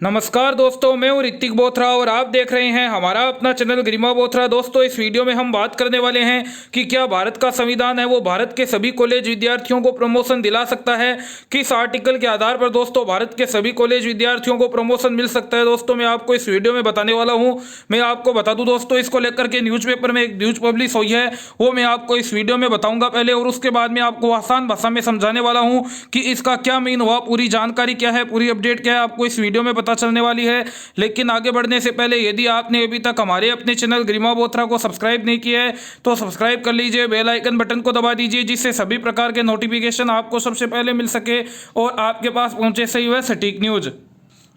नमस्कार दोस्तों, मैं हूं ऋतिक बोथरा और आप देख रहे हैं हमारा अपना चैनल गरिमा बोथरा। दोस्तों, इस वीडियो में हम बात करने वाले हैं कि क्या भारत का संविधान है वो भारत के सभी कॉलेज विद्यार्थियों को प्रमोशन दिला सकता है। किस आर्टिकल के आधार पर दोस्तों भारत के सभी कॉलेज विद्यार्थियों को प्रमोशन मिल सकता है, दोस्तों मैं आपको इस वीडियो में बताने वाला हूँ। मैं आपको बता दूँ दोस्तों, इसको लेकर के न्यूज़पेपर में एक न्यूज़ पब्लिश हुई है, वो मैं आपको इस वीडियो में बताऊँगा पहले, और उसके बाद मैं आपको आसान भाषा में समझाने वाला हूँ कि इसका क्या मीन हुआ, पूरी जानकारी क्या है, पूरी अपडेट क्या है, आपको इस वीडियो में पता चलने वाली है। लेकिन आगे बढ़ने से पहले यदि आपने अभी तक हमारे अपने चैनल गरिमा बोथरा को सब्सक्राइब नहीं किया है तो सब्सक्राइब कर लीजिए, बेल आइकन बटन को दबा दीजिए, जिससे सभी प्रकार के नोटिफिकेशन आपको सबसे पहले मिल सके और आपके पास पहुंचे सही व सटीक न्यूज।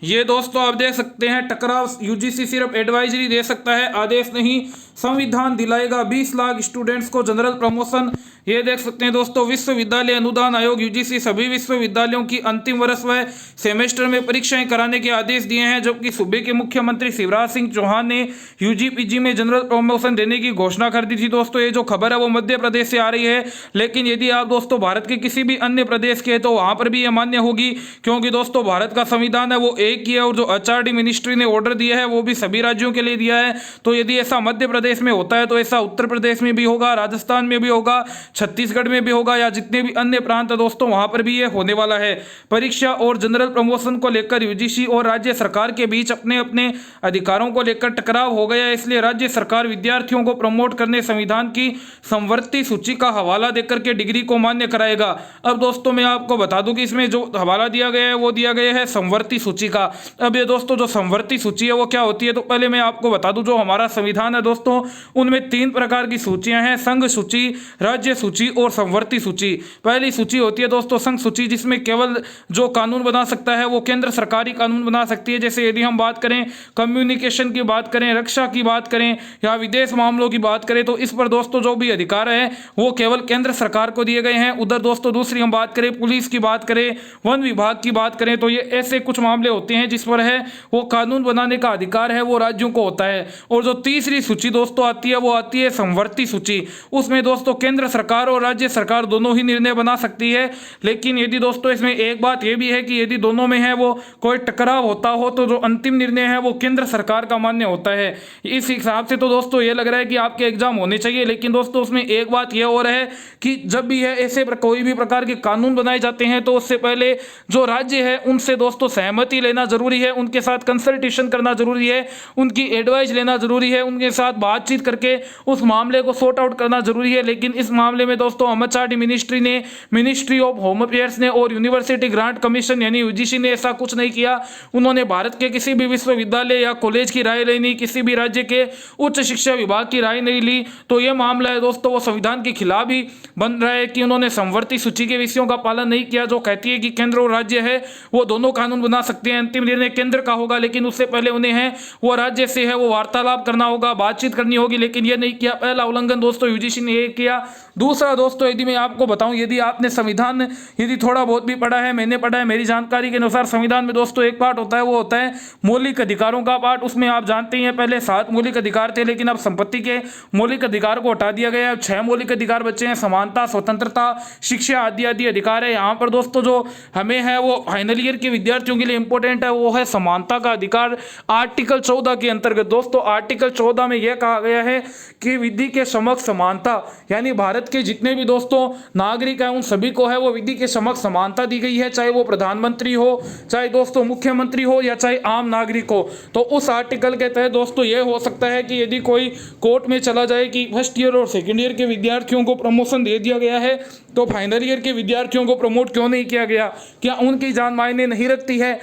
ये दोस्तों आप देख सकते हैं, टकराव यूजीसी सिर्फ एडवाइजरी दे सकता है, आदेश नहीं। संविधान दिलाएगा 20 लाख स्टूडेंट्स को जनरल प्रमोशन। ये देख सकते हैं दोस्तों, विश्वविद्यालय अनुदान आयोग यूजीसी सभी विश्वविद्यालयों की अंतिम वर्ष व सेमेस्टर में परीक्षाएं कराने के आदेश दिए हैं, जबकि सूबे के मुख्यमंत्री शिवराज सिंह चौहान ने यूजी पीजी में जनरल प्रमोशन देने की घोषणा कर दी थी। दोस्तों ये जो खबर है वो मध्य प्रदेश से आ रही है, लेकिन यदि आप दोस्तों भारत के किसी भी अन्य प्रदेश के हैं तो वहां पर भी ये मान्य होगी, क्योंकि दोस्तों भारत का संविधान है वो एक ही है, और जो एचआरडी मिनिस्ट्री ने ऑर्डर दिया है वो भी सभी राज्यों के लिए दिया है। तो यदि ऐसा मध्य प्रदेश में होता है तो ऐसा उत्तर प्रदेश में भी होगा, राजस्थान में भी होगा, छत्तीसगढ़ में भी होगा, या जितने भी अन्य प्रांत है दोस्तों वहां पर भी ये होने वाला है। परीक्षा और जनरल प्रमोशन को लेकर यूजीसी और राज्य सरकार के बीच अपने अपने अधिकारों को लेकर टकराव हो गया, इसलिए राज्य सरकार विद्यार्थियों को प्रमोट करने संविधान की संवर्ती सूची का हवाला देकर के डिग्री को मान्य कराएगा। अब दोस्तों मैं आपको बता दूं कि इसमें जो हवाला दिया गया है वो दिया गया है संवर्ती सूची का। अब ये दोस्तों जो संवर्ती सूची है वो क्या होती है, तो पहले मैं आपको बता दूं, जो हमारा संविधान है दोस्तों उनमें 3 प्रकार की सूचियां हैं, संघ सूची, राज्य सूची और संवर्ती सूची। पहली सूची होती है दोस्तों संघ सूची, जिसमें केवल जो कानून बना सकता है वो केंद्र सरकार ही कानून बना सकती है। जैसे यदि हम बात करें कम्युनिकेशन की बात करें, रक्षा की बात करें या विदेश मामलों की बात करें, तो इस पर दोस्तों जो भी अधिकार है वो केवल केंद्र सरकार को दिए गए हैं। उधर दोस्तों दूसरी हम बात करें पुलिस की बात करें, वन विभाग की बात करें, तो ये ऐसे कुछ मामले होते हैं जिस पर है वो कानून बनाने का अधिकार है वो राज्यों को होता है। और जो तीसरी सूची दोस्तों आती है वो आती है संवर्ती सूची। उसमें दोस्तों केंद्र सरकार और राज्य सरकार दोनों ही निर्णय बना सकती है, लेकिन यदि दोस्तों इसमें एक बात यह भी है कि यदि दोनों में है वो कोई टकराव होता हो तो जो अंतिम निर्णय है वो केंद्र सरकार का मान्य होता है। इस हिसाब से तो दोस्तों ये लग रहा है कि आपके एग्जाम होने चाहिए, लेकिन दोस्तों उसमें एक बात यह और है कि जब भी है ऐसे कोई भी प्रकार के कानून बनाए जाते हैं तो उससे पहले जो राज्य है उनसे दोस्तों सहमति लेना जरूरी है, उनके साथ कंसल्टेशन करना जरूरी है, उनकी एडवाइस लेना जरूरी है, उनके साथ बातचीत करके उस मामले को सॉर्ट आउट करना जरूरी है। लेकिन इस मामले में दोस्तों एचआरडी मिनिस्ट्री ने, मिनिस्ट्री ऑफ होम अफेयर्स ने और यूनिवर्सिटी ग्रांट कमीशन यानी यूजीसी ने ऐसा कुछ नहीं किया। उन्होंने भारत के किसी भी विश्वविद्यालय या कॉलेज की राय लेनी, किसी भी राज्य के उच्च शिक्षा विभाग की राय नहीं ली। तो यह मामला है दोस्तों वो संविधान के खिलाफ ही बन रहा है कि उन्होंने संवर्ती सूची के विषयों का पालन नहीं किया, जो कहती है कि केंद्र और राज्य है वो दोनों कानून बना सकते हैं, अंतिम निर्णय केंद्र का होगा, लेकिन उससे पहले उन्हें है वो राज्य से है वो वार्तालाप करना होगा, बातचीत करनी होगी, लेकिन ये नहीं किया। पहला उल्लंघन दोस्तों यूजीसी ने ये किया। दूसरा दोस्तों यदि मैं आपको बताऊं, यदि आपने संविधान यदि थोड़ा बहुत भी पढ़ा है, मैंने पढ़ा है, मेरी जानकारी के अनुसार संविधान में दोस्तों एक पार्ट होता है वो होता है मौलिक अधिकारों का पार्ट। उसमें आप जानते हैं पहले 7 मौलिक अधिकार थे, लेकिन अब संपत्ति के मौलिक अधिकार को हटा दिया गया है, 6 मौलिक अधिकार बचे हैं, समानता, स्वतंत्रता, शिक्षा आदि आदि अधिकार है। यहाँ पर दोस्तों जो हमें है वो फाइनल ईयर के विद्यार्थियों के लिए इंपॉर्टेंट है, वो है समानता का अधिकार। आर्टिकल 14 के अंतर्गत दोस्तों आर्टिकल 14 में यह कहा गया है कि विधि के समक्ष समानता, यानी भारत के जितने भी दोस्तों नागरिक हैं उन सभी को है वो विधि के समक्ष समानता दी गई है, चाहे वो प्रधानमंत्री हो, चाहे दोस्तों मुख्यमंत्री हो, या चाहे आम नागरिक हो। तो उस आर्टिकल के तहत दोस्तों यह हो सकता है कि यदि कोई कोर्ट में चला जाए कि फर्स्ट ईयर और सेकेंड ईयर के विद्यार्थियों को प्रमोशन दे दिया गया है तो फाइनल ईयर के विद्यार्थियों को प्रमोट क्यों नहीं किया गया, क्या उनकी जान मायने नहीं रखती है?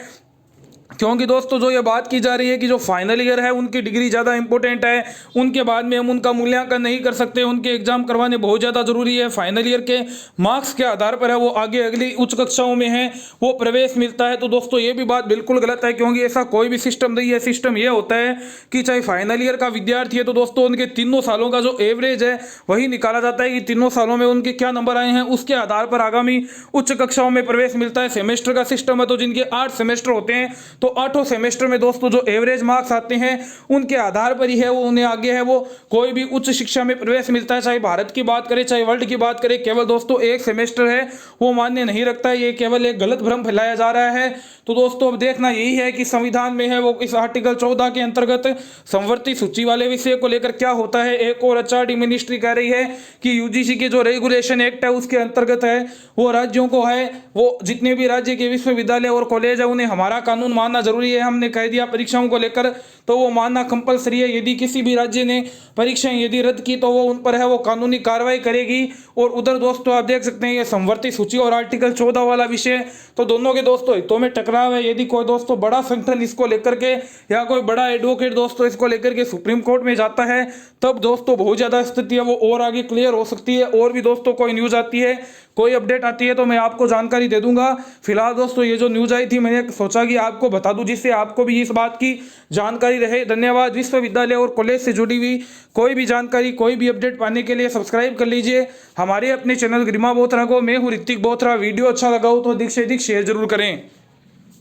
क्योंकि दोस्तों जो ये बात की जा रही है कि जो फाइनल ईयर है उनकी डिग्री ज़्यादा इंपॉर्टेंट है, उनके बाद में हम उनका मूल्यांकन नहीं कर सकते, उनके एग्जाम करवाने बहुत ज़्यादा जरूरी है। फाइनल ईयर के मार्क्स के आधार पर है वो आगे अगली उच्च कक्षाओं में है वो प्रवेश मिलता है। तो दोस्तों ये भी बात बिल्कुल गलत है, क्योंकि ऐसा कोई भी सिस्टम नहीं है। सिस्टम ये होता है कि चाहे फाइनल ईयर का विद्यार्थी है तो दोस्तों उनके तीनों सालों का जो एवरेज है वही निकाला जाता है कि तीनों सालों में उनके क्या नंबर आए हैं, उसके आधार पर आगामी उच्च कक्षाओं में प्रवेश मिलता है। सेमेस्टर का सिस्टम है, तो जिनके 8 सेमेस्टर होते हैं तो 8 सेमेस्टर में दोस्तों जो एवरेज मार्क्स आते हैं उनके आधार पर ही है वो उन्हें आगे है वो कोई भी उच्च शिक्षा में प्रवेश मिलता है। चाहे भारत की बात करें चाहे वर्ल्ड की बात करें, केवल दोस्तों एक सेमेस्टर है वो मान्य नहीं रखता है, ये केवल एक गलत भ्रम फैलाया जा रहा है। तो दोस्तों अब देखना यही है कि संविधान में है वो इस आर्टिकल 14 के अंतर्गत संवर्ती सूची वाले विषय को लेकर क्या होता है। एक और एचआरडी मिनिस्ट्री कह रही है कि यूजीसी के जो रेगुलेशन एक्ट है उसके अंतर्गत है वो राज्यों को है वो जितने भी राज्य के विश्वविद्यालय और कॉलेज है उन्हें हमारा कानून मानना जरूरी है। हमने कह दिया परीक्षाओं को लेकर तो वो मानना कंपलसरी है। यदि किसी भी राज्य ने परीक्षाएं यदि रद्द की तो वो उन पर है वो कानूनी कार्रवाई करेगी। और उधर दोस्तों आप देख सकते हैं ये संवर्ती सूची और आर्टिकल 14 वाला विषय तो दोनों के दोस्तों हितों में टकराव है। यदि कोई दोस्तों बड़ा संगठन इसको लेकर के या कोई बड़ा एडवोकेट दोस्तों इसको लेकर के सुप्रीम कोर्ट में जाता है तब दोस्तों बहुत ज़्यादा स्थिति है वो और आगे क्लियर हो सकती है। और भी दोस्तों कोई न्यूज़ आती है कोई अपडेट आती है तो मैं आपको जानकारी दे दूंगा। फिलहाल दोस्तों ये जो न्यूज़ आई थी मैंने सोचा कि आपको बता दूं जिससे आपको भी इस बात की जानकारी रहे। धन्यवाद। विश्वविद्यालय और कॉलेज से जुड़ी हुई कोई भी जानकारी कोई भी अपडेट पाने के लिए सब्सक्राइब कर लीजिए हमारे अपने चैनल गरिमा बोथरा को। मैं हूँ ऋतिक बोथरा। वीडियो अच्छा लगा हो तो अधिक से अधिक शेयर जरूर करें।